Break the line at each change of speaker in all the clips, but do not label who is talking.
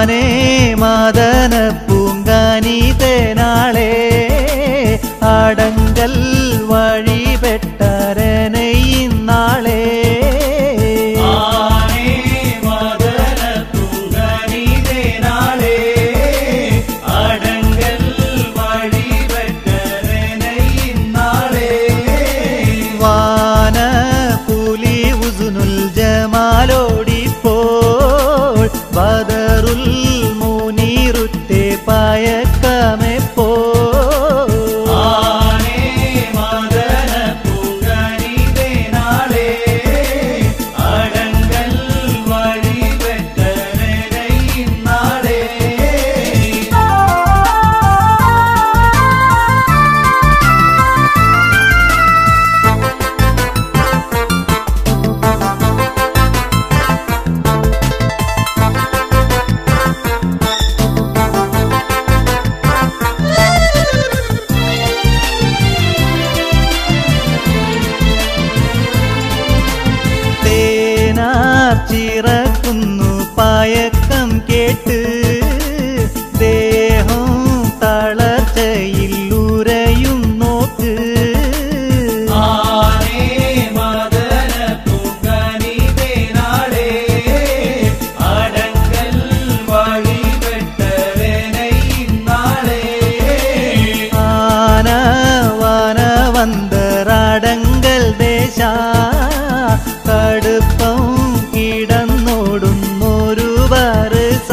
ആനേ മദന പൂങ്കാനിതനാളെ അടങ്കൽ വഴിപെട്ടരനെ ഇന്നാളെ ജമാലോടിപ്പോൾ ബദറുൽ മുനീറുത്തെ പയക്കമെപ്പോ ചിറക്കുന്നു പായക്കം കേട്ട് ദേഹം തളർച്ചയിൽ ഉരയും നോക്ക് ആന വന വന്തറടങ്കൽ ദേശ കടുപ്പം കിടന്നോടുന്നൊരു വരസ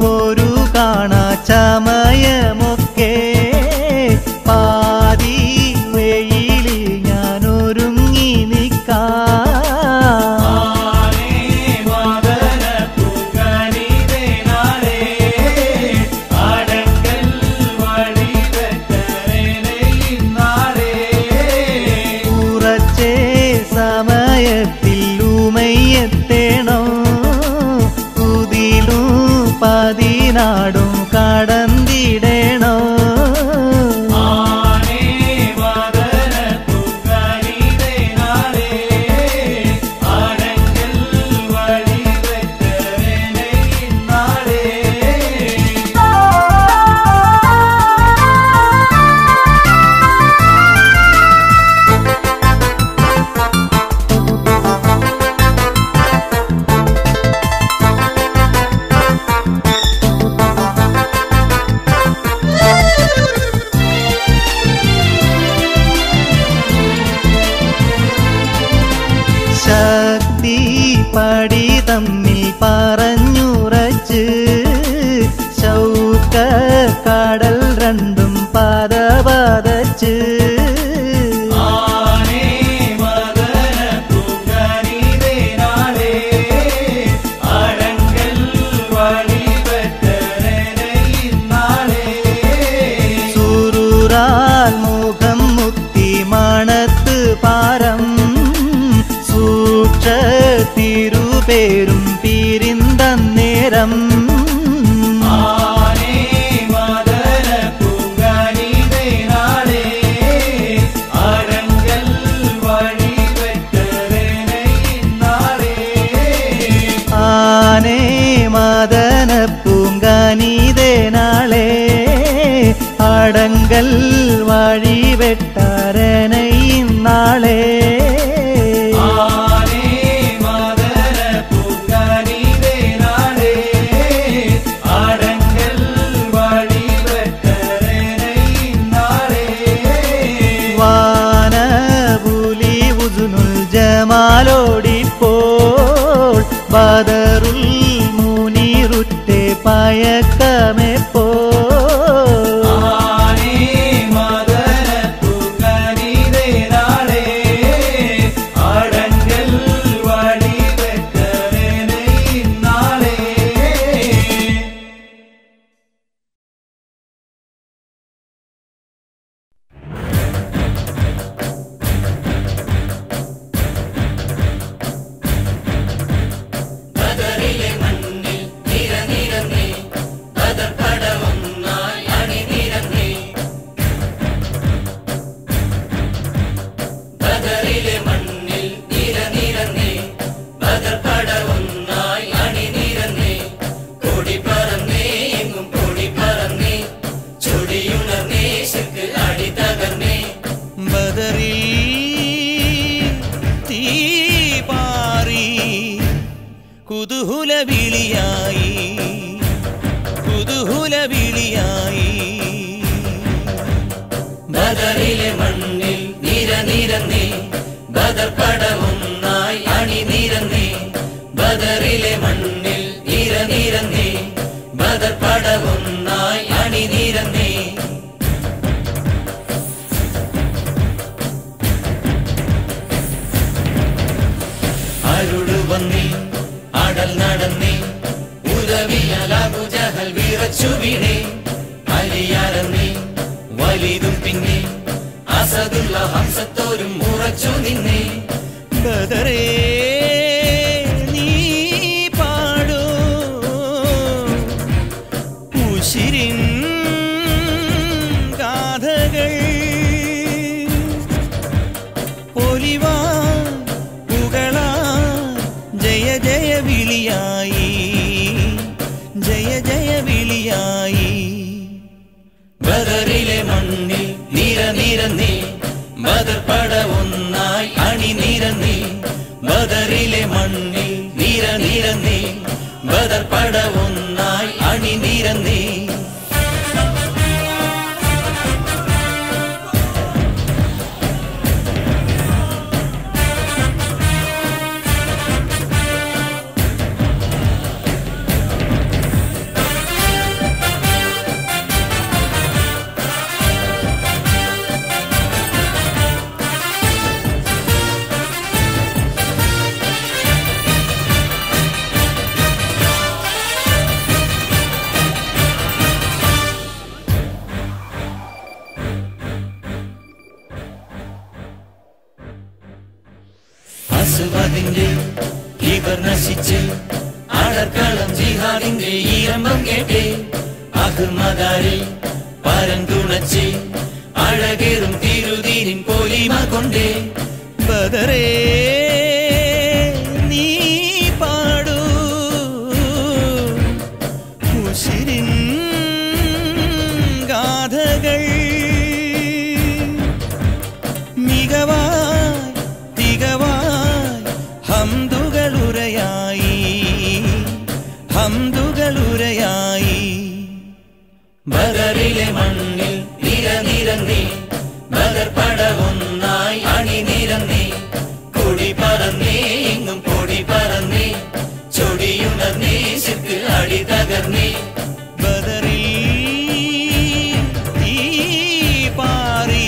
ഒരു കാണാ ചമയമൊക്കെ പാതി വെയിലിൽ ഞാനൊരുങ്ങി നിൽക്കാം കുറച്ചേ സമയത്തിൽ ഉമയത്തേണോ പതിനാടും കടന്നിടണോ ശക്തി പടി തമ്മിൽ പറഞ്ഞുറച്ച് ശൗക കടൽ രണ്ടും പദപതച്ച് സുരൂറാൽ മുഖം മുത്തി മണത്ത് പാരം തിരുപേരും പിരിന്തന്നേരം ആനേ മദന പൂങ്കാനിതനാളെ അടങ്കൽ വഴിപെട്ടരനെ ഇന്നാളെ ജമാലോടിപ്പോൾ ബദറുൽ മുനീറുത്തെ പയക്കമെപ്പോ
ബദറിലെ മണ്ണിൽ നിരനിരന്നേ ബദർ പടവൊന്നായി അണിനിരന്നേ ബദറിലെ മണ്ണിൽ നിരനിരന്നേ ബദർ പടവൊന്നായി അണിനിരന്നേ അരുളു വന്നേ അടൽ നടന്നേ ഉദവിയാൽ അബൂ ജഹൽ വിറച്ചു വീണേ അലിയാരന്നേ വലിതും പിന്നെ അസദുള്ള ഹംസത്തോരും ഉറച്ചു നിന്നേ
ബദറേ നീ പാടൂ ഉശിരിൻ ഗാഥകൾ ഒലിവാ പുകളാ ജയ ജയ വിളിയായി ജയ ജയ വിളിയായി
ബദറിലെ മണ്ണിൽ നിരനിരന്നേ ബദർ പടവൊന്നായി അണിനിരന്നേ ബദറിലെ മണ്ണിൽ നിരനിരന്നേ ബദർ പടവൊന്നായി അണിനിരന്നേ അസ്വദിന്റെ ഇവർ നശിച്ച് അടർക്കളം ജിഹാദിന്റെ ഈരമ്പം കേട്ടേ അഹ്മദാരെ പരൻ തുണച്ച് അഴകേറും തിരുതീരിൻ പോലിമ കൊണ്ടേ
ബദറേ നീ പാടൂ ഉശിരിൻ ഗാഥകൾ മികവായി തികവായി ഹംദുകളുരയായി ഹംദുകളുരയായി
ബദറിലെ മണ്ണിൽ നിരനിരന്നേ ബദർ പടവൊന്നായി അണിനിരന്നേ കൊടി പറന്നേ എങ്ങും പൊടി പറന്നേ ചൊടിയുണർന്നേ ശിർക്ക് അടി തകർന്നേ
ബദറിൽ തീ പാറി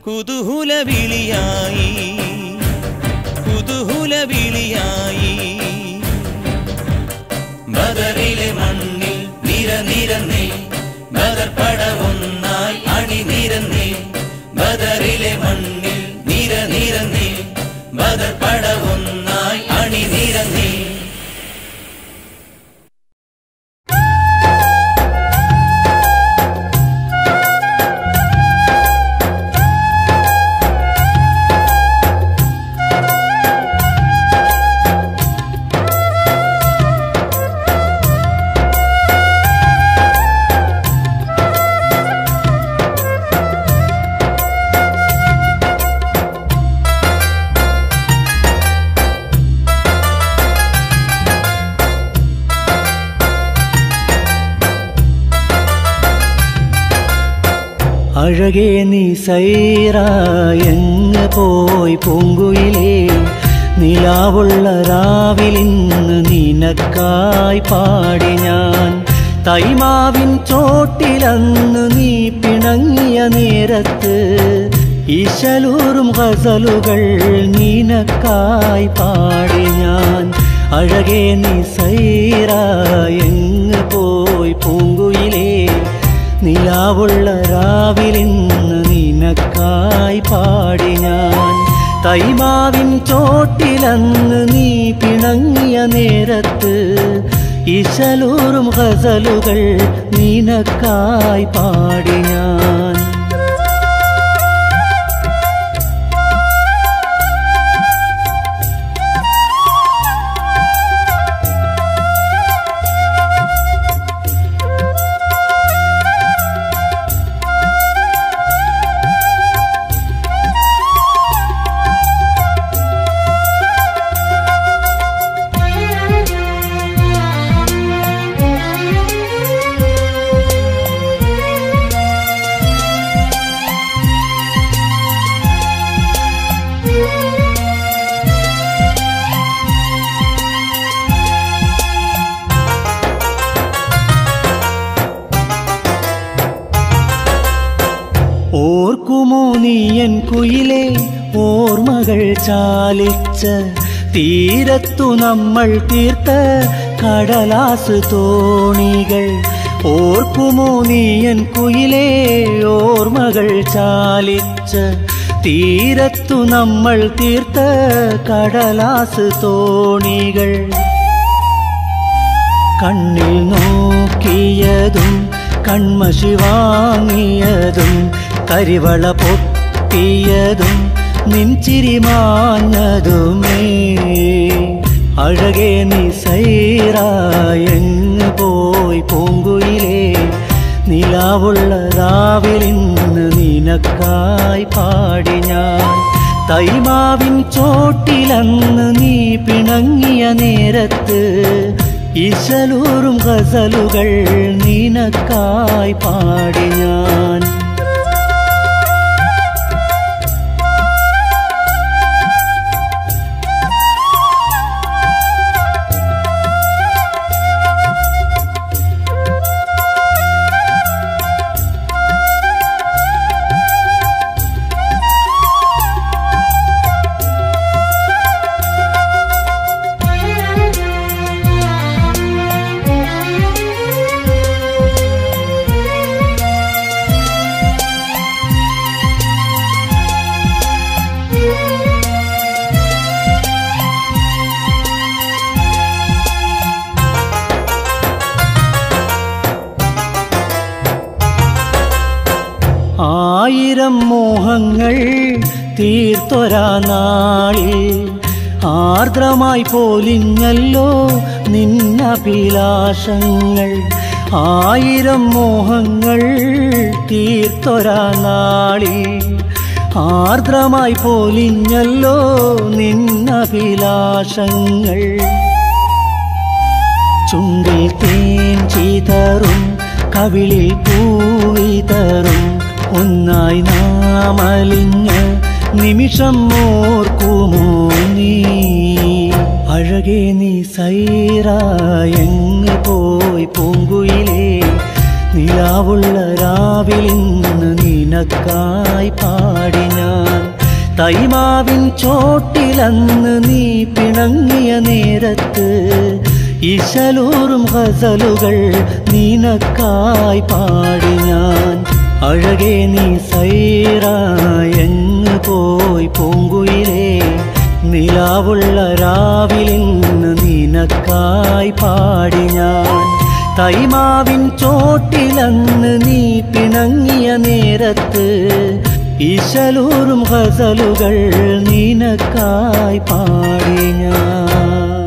കുതൂഹല വിളിയായി കുതൂഹല വിളിയായി
ബദറിലെ മണ്ണിൽ നിരനിരന്നേ ബദർ പടവൊന്നായി അണിനിരന്നേ ബദറിലെ മണ്ണിൽ നിരനിരന്നേ ബദർ പടവൊന്നായി അണിനിരന്നേ
അഴകേ നീ സൈറായെങ്ങ് പോയി പൂങ്കുയിലേ
നിലാവുള്ള രാവിലിന്ന് നിനക്കായി പാടി ഞാൻ. തൈമാവിൻ ചോട്ടിലന്ന് നീ പിണങ്ങിയ നേരത്ത് ഇശലൂറും ഗസലുകൾ നിനക്കായി പാടി ഞാൻ. അഴകേ നീ സൈറായെങ്ങ് പോയി പൂങ്കുയിലേ, നിലാവുള്ള രാവിലിന്ന് നിനക്കായി പാടി ഞാൻ. തൈമാവിൻ ചോട്ടിലന്ന് നീ പിണങ്ങിയ നേരത്ത് ഇശലൂറും ഗസലുകൾ നിനക്കായി പാടി ഞാൻ. ഓർക്കുമോ നീയൻ കുയിലേ ഓർമ്മകൾ ചാലിച്ച തീരത്തു നമ്മൾ തീർത്ത കടലാസ് തോണികൾ. ഓർക്കുമോ നീയൻ കുയിലേ ഓർമ്മകൾ ചാലിച്ച തീരത്തു നമ്മൾ തീർത്ത കടലാസ് തോണികൾ. കണ്ണിൽ നോക്കിയതും കൺമഷി വാങ്ങിയതും കരിവള പൊട്ടിയതും നിൻചിരി മാഞ്ഞതുമേ. അഴകേ നീ സൈറായെങ്ങ് പോയി പൂങ്കുയിലേ, നിലാവുള്ള രാവിലിന്ന് നിനക്കായി പാടി ഞാൻ. തൈമാവിൻ ചോട്ടിലന്ന് നീ പിണങ്ങിയ നേരത്ത് ഇശലൂറും ഗസലുകൾ നിനക്കായി പാടി ഞാൻ. ആയിരം മോഹങ്ങൾ തീർത്തൊരാ നാളിൽ ആർദ്രമായി പോലിഞ്ഞല്ലോ നിന്നഭിലാഷങ്ങൾ. ആയിരം മോഹങ്ങൾ തീർത്തൊരാ നാളിൽ ആർദ്രമായി പോലിഞ്ഞല്ലോ നിന്നഭിലാഷങ്ങൾ. ചുണ്ടിൽ തേൻ ചിതറും കവിളിൽ പൂവിതറും ഒന്നായി നാമലിഞ്ഞ നിമിഷം ഓർക്കുമോ നീ. അഴകേ നീ സൈറായെങ്ങ് പോയി പൂങ്കുയിലേ, നിലാവുള്ള രാവിലിന്ന് നിനക്കായി പാടി ഞാൻ. തൈമാവിൻ ചോട്ടിലന്ന് നീ പിണങ്ങിയ നേരത്ത് ഇശലൂറും ഗസലുകൾ നിനക്കായി പാടി ഞാൻ. അഴകേ നീ സൈറായെങ്ങ് പോയി പൂങ്കുയിലേ, നിലാവുള്ള രാവിലിന്ന് നിനക്കായി പാടി ഞാൻ. തൈമാവിൻ ചോട്ടിലന്ന് നീ പിണങ്ങിയ നേരത്ത് ഇശലൂറും ഗസലുകൾ നിനക്കായി പാടി ഞാൻ.